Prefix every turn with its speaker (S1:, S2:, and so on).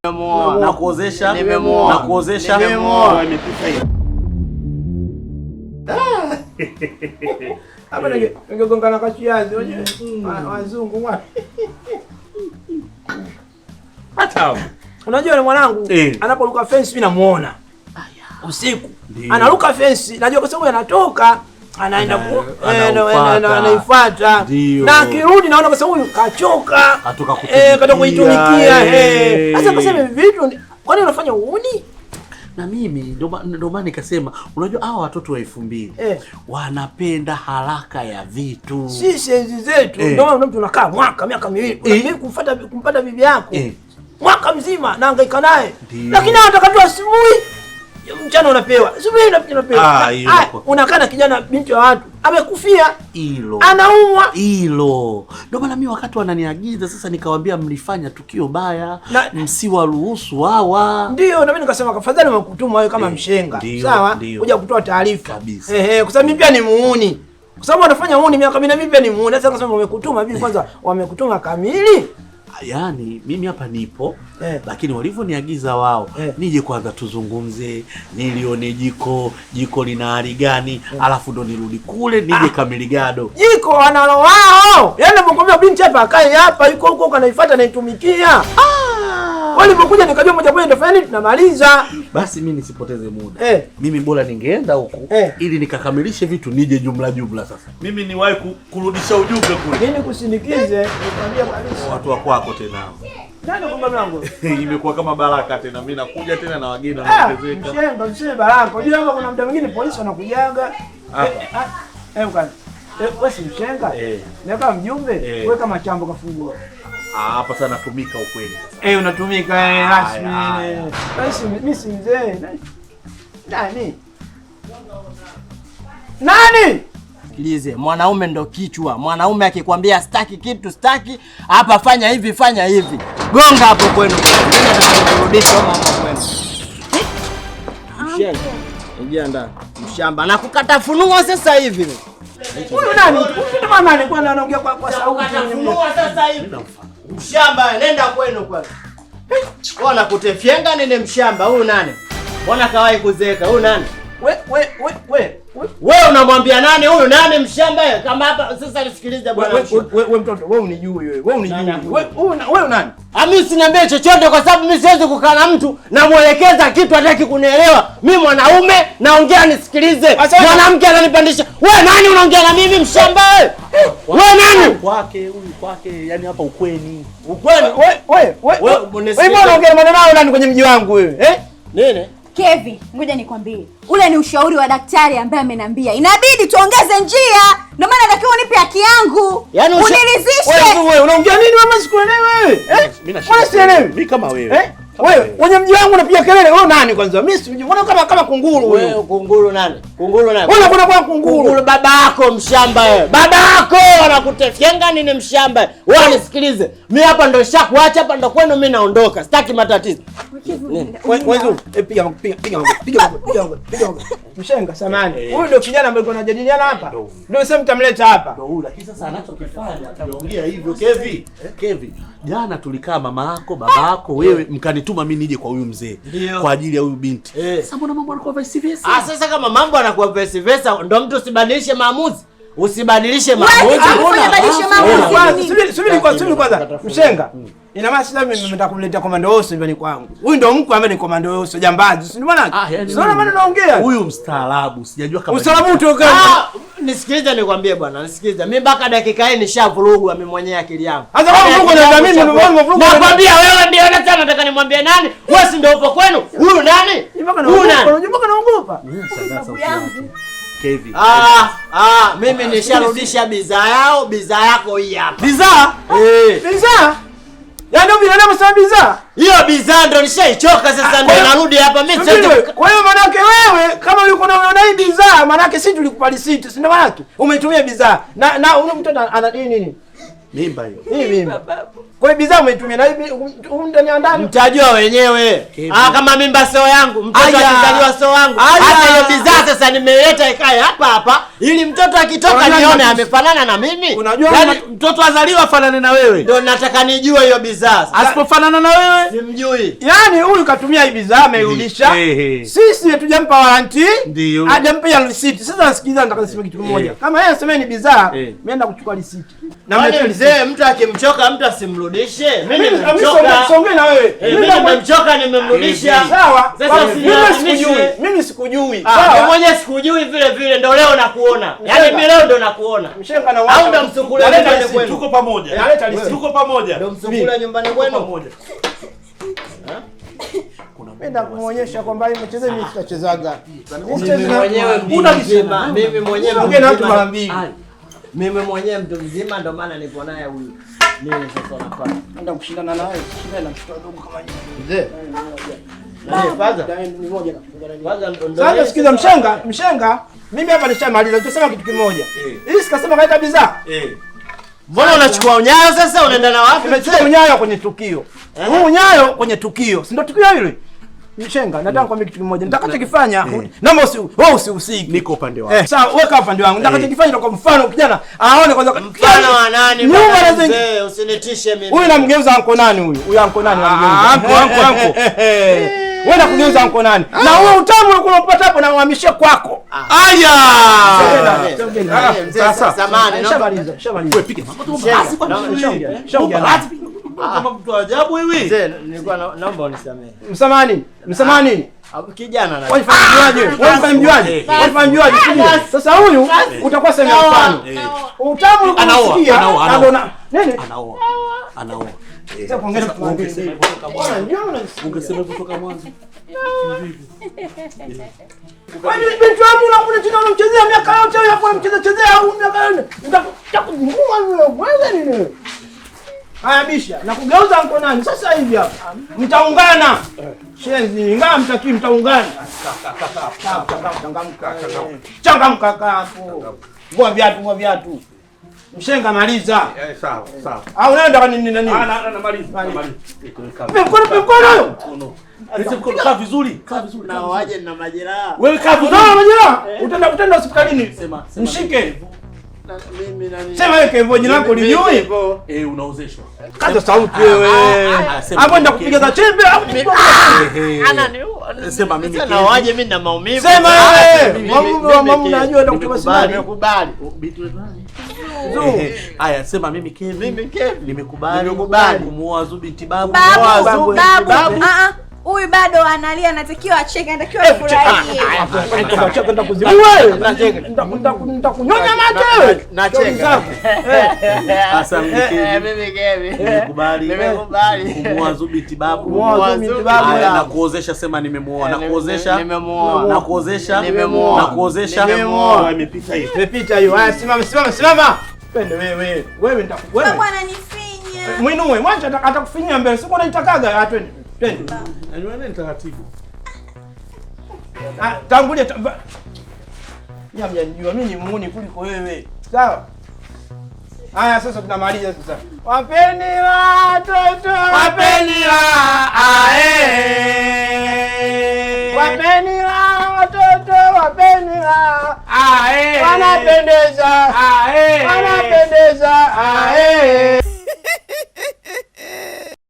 S1: Nimemuoa.
S2: Na kuozesha.
S1: Nimemuoa.
S2: Na kuozesha.
S1: Nimemuoa.
S3: Hapa ningegongana kachiazi wenyewe. Wazungu mwana.
S2: Hata
S3: unajua yule mwanangu anaporuka fence mimi namuona. Usiku. Anaruka fence, najua kwa sababu anatoka anaenda anaifuata. Na akirudi naona kwa sababu kachoka. Katoka kuitumikia. Sasa kasema vitu kwani unafanya uuni?
S2: Na mimi ndo maana nikasema unajua hawa watoto wa 2000 wanapenda haraka ya vitu.
S3: Sisi enzi zetu ndio maana mtu unakaa miaka miwili mimi kumpata bibi yako. Mwaka mzima nahangaika naye. Lakini anataka tu asubuhi mchana unapewa. Asubuhi unapewa. Unakaa na kijana binti wa watu amekufia
S2: hilo.
S3: Anaumwa
S2: hilo. Ndio maana mimi wakati wananiagiza sasa nikawaambia mlifanya tukio baya, msiwaruhusu hawa.
S3: Ndio na mimi nikasema afadhali wakutuma wewe kama mshenga. Sawa? Kuja kutoa taarifa. Kwa sababu mimi pia ni muuni. Kwa sababu wanafanya muuni miaka mimi pia ni muuni. Sasa nasema wamekutuma bibi kwanza wamekutuma kamili.
S2: Yaani mimi hapa nipo lakini walivyoniagiza wao nije kwanza tuzungumze, nilione jiko lina hali gani, alafu ndo nirudi kule nije Kamiligado.
S3: Jiko wanalo wao. Yaani nakwambia binti hapa akae hapa yuko huko kanaifuata naitumikia. Walipokuja nikajua moja kwa moja ndio fanya tunamaliza.
S2: Basi mimi nisipoteze muda. Mimi bora ningeenda huko ili nikakamilishe vitu nije jumla sasa. Mimi niwahi kurudisha ujumbe kule.
S3: Mimi kusindikize nikwambia kabisa.
S2: Watu wa kwako tena.
S3: Nani kwa mlango?
S2: Imekuwa kama baraka tena. Mimi nakuja tena na wageni wanaongezeka.
S3: Mshenga mshe baraka. Unajua hapa kuna muda mwingine polisi wanakujaga. Mkani. Wewe si mshenga? Na kama mjumbe, wewe kama chambo kafungua.
S2: Hapa sana natumika ukweli sasa.
S3: Unatumika rasmi. Basi mimi si mzee. Nani?
S1: Sikilize, mwanaume ndo kichwa. Mwanaume akikwambia staki kitu staki, hapa fanya hivi. Gonga hapo kwenu. Kurudisha mama kwenu. Mshamba. Ingia ndani. Mshamba na kukata funua sasa hivi.
S3: Huyu nani? Huyu mama alikuwa anaongea kwa sauti.
S1: Funua sasa hivi. Mshamba, nenda kwenu kwanza. Bwana kutefyenga nene mshamba, huyu nani? Mbona kawahi kuzeeka, huyu nani? Wewe unamwambia nani huyu nani mshamba kama hapa sasa nisikilize bwana.
S3: Wewe mtoto, wewe unijui wewe. Wewe nani?
S1: Mimi siniambie chochote kwa sababu mimi siwezi kukaa na mtu na muelekeza kitu hataki kunielewa. Mimi mwanaume naongea nisikilize. Mwanamke ananipandisha. Wewe nani unaongea na mimi mshamba wewe? Wewe nani?
S2: Kwake yani hapa ukweni.
S3: Wewe unaongea maneno nao nani kwenye mji wangu wewe?
S1: Nini?
S4: Kevin, ngoja nikwambie. Ule ni ushauri wa daktari ambaye ameniambia inabidi tuongeze njia. Ndio maana natakiwa unipe haki yangu.
S1: Yaani
S3: uniridhishe. Wewe unaongea nini mama sikuelewi wewe? Mimi sielewi.
S2: Mimi kama wewe.
S3: Wewe kwenye mji wangu unapiga kelele. Wewe nani kwanza? Mimi sijui. Mbona kama kunguru wewe?
S1: Wewe kunguru nani? Kunguru nani?
S3: Wewe unakwenda kwa kunguru.
S1: Kunguru baba yako mshamba wewe. Baba yako anakutefyenga nini mshamba? Wewe nisikilize. Mimi hapa ndo nishakuacha hapa ndo kwenu mimi naondoka. Sitaki matatizo.
S3: Wewe piga. Mshenga samani. Huyu ndio kijana ambaye kuna jadiliana hapa. Ndio sasa mtamleta hapa.
S2: Ndio huyu lakini sasa anachokifanya ataongea hivyo Kevin. Jana tulikaa mama yako, baba yako, wewe mkanituma mimi nije kwa huyu mzee kwa ajili ya huyu binti. Sasa mbona mambo yanakuwa vice versa?
S1: Sasa kama mambo yanakuwa vice versa ndio mtu usibadilishe maamuzi. Usibadilishe maamuzi.
S3: Subiri kwanza. Mshenga. Ina maana sasa mimi nataka kumletea komando Oso nyumbani kwangu. Huyu ndio mkwe ambaye ni komando Oso jambazi. Si maana yake? Unaona maana naongea?
S2: Huyu mstaarabu. Sijajua kama
S3: ustaarabu utoka.
S1: Nisikilize nikwambie bwana, nisikilize. Mimi mpaka dakika hii nishavurugwa mimi mwenyewe akili yangu.
S3: Sasa wewe mvugo na mimi nimevurugwa.
S1: Nakwambia wewe ndio unataka nataka nimwambie nani? Wewe si ndio upo kwenu? Huyu nani? Huyu nani?
S3: Unajua naogopa.
S2: Kevin.
S1: Mimi nisharudisha bidhaa yako hii hapa.
S3: Bidhaa? Bidhaa? Yaani binadamu sasa bidhaa?
S1: Hiyo bidhaa ndio nishaichoka sasa ndio narudi hapa mimi sasa.
S3: Kwa hiyo maana yake wewe kama ulikuwa unaona hii bidhaa maana yake sisi tulikupa receipt, si ndio maana yake? Umeitumia bidhaa. Na ule mtoto ana nini?
S2: Mimba hiyo.
S3: Hii mimba. Kwa hiyo bidhaa umeitumia na hivi ndani ya ndani.
S1: Mtajua wenyewe. Kama mimba sio yangu, mtoto akizaliwa sio wangu. Hata hiyo bidhaa sasa nimeleta ikae hapa ili mtoto akitoka nione amefanana na mimi.
S2: Unajua mtoto azaliwa afanane na wewe.
S1: Ndio nataka nijue hiyo bidhaa.
S2: Asipofanana na wewe
S1: simjui.
S3: Yaani huyu katumia hii bidhaa ameirudisha. Sisi hatujampa warranty.
S2: Ndio.
S3: Hajampa receipt. Sasa nasikiliza nataka niseme kitu kimoja. Kama yeye anasema ni bidhaa, mimi naenda kuchukua receipt.
S1: Na mzee mtu akimchoka mtu asimrudishe. Mimi nimemchoka.
S3: Songea na wewe.
S1: Mimi nimemchoka nimemrudisha.
S3: Sawa.
S1: Sasa
S3: mimi sikujui.
S1: Sawa. Mimi mwenyewe sikujui vile ndio leo nakuona. Yaani mimi leo ndo nakuona.
S3: Mshenga na
S1: au ndo msukule nyumbani kwenu.
S2: Tuko pamoja. Tuko pamoja.
S1: Ndo msukule nyumbani kwenu pamoja.
S3: Napenda kumuonyesha kwamba yeye mchezaji mimi sitachezaga.
S1: Mimi mwenyewe mzima. Mimi mwenyewe
S3: ongea na watu mara mbili.
S1: Mimi mwenyewe mtu mzima ndo maana nipo naye huyu. Mimi sasa nafanya.
S3: Naenda kushindana naye, kushindana na mtoto mdogo kama yeye.
S1: Mzee.
S3: Ni moja na. Sasa sikiza mshenga, mimi hapa nishamaliza. Tutasema kitu kimoja. Hii sikasema kaita bidhaa.
S1: Mbona unachukua unyayo sasa unaenda na wapi?
S3: Nimechukua unyayo kwenye tukio. Huu unyayo kwenye tukio. Si ndio tukio hilo? Mshenga, nataka nikwambie kitu kimoja. Nitakachokifanya, naomba usihusike.
S2: Niko upande wako.
S3: Sawa, weka upande wangu. Nitakachokifanya kwa mfano kijana aone kwanza
S1: mfano wa nani? Mzee, usinitishe mimi.
S3: Huyu namgeuza anko nani huyu? Huyu anko nani namgeuza? Anko. Wewe unakugeuza anko nani? Na huo utamu ulikuwa unapata hapo na uhamishie kwako.
S2: Aya!
S1: Sasa samani,
S3: shamaliza.
S2: Wewe piga mambo tu basi kwa nini? Kama mtu ajabu hivi.
S1: Mzee, nilikuwa naomba unisamehe.
S3: Msamani.
S1: Kijana na.
S3: Wafanye mjuaje? Sasa huyu utakuwa sema mfano. Utamu ulikusikia anaona nini?
S2: Anaoa.
S3: Sasa kuongeza
S2: ungesema kutoka mwanzo.
S3: Kwani binti wangu unacheza unamchezea miaka yote hapo unamchezea au miaka yote? Nitakungua wewe nini? Haya bisha, na kugeuza anko nani? Sasa hivi hapa. Mtaungana. Shenzi, ingawa mtakii mtaungana. Changamka hapo. Ngoa viatu. Mshenga maliza.
S2: Sawa.
S3: Au unaenda nini?
S2: Namaliza.
S3: Mkono.
S2: Mkono kaa vizuri.
S1: Na waje na majeraha.
S2: Wewe kaa vizuri.
S3: Na majeraha. Utaenda hospitalini. Mshike. Sema wewe kevo jina lako lijui?
S2: Unaozeshwa.
S3: Kaza sauti wewe. Hapo ndio kupiga za chembe au
S2: sema mimi
S1: na waje mimi na maumivu.
S3: Sema wewe. Maumivu najua ndio kutoka sibali.
S1: Nimekubali.
S2: Haya sema mimi Kevin. Nimekubali kumuoa Zubi Tibabu.
S4: Babu. Huyu bado analia, anatakiwa acheke, anatakiwa afurahie.
S3: Unataka kuzima wewe. Nitakunyonya macho wewe.
S1: Nacheka.
S2: Sasa
S1: mimi Kevin. Nimekubali
S2: kumuoa Zubi Tibabu. Na kuozesha sema nimemuoa. Na kuozesha nimemuoa.
S3: Imepita hiyo. Haya simama. Pende wewe. Wewe nitakuwewe.
S4: Bwana nifinya.
S3: Mwinue, mwacha atakufinyia mbele. Siko naitakaga. Twende.
S2: Ni taratibu.
S3: Tangulia. Mjanijua mimi ni muuni kuliko wewe. Sawa? Haya sasa tunamaliza sasa. Wapeni watoto. Wapeni watoto. Wanapendeza.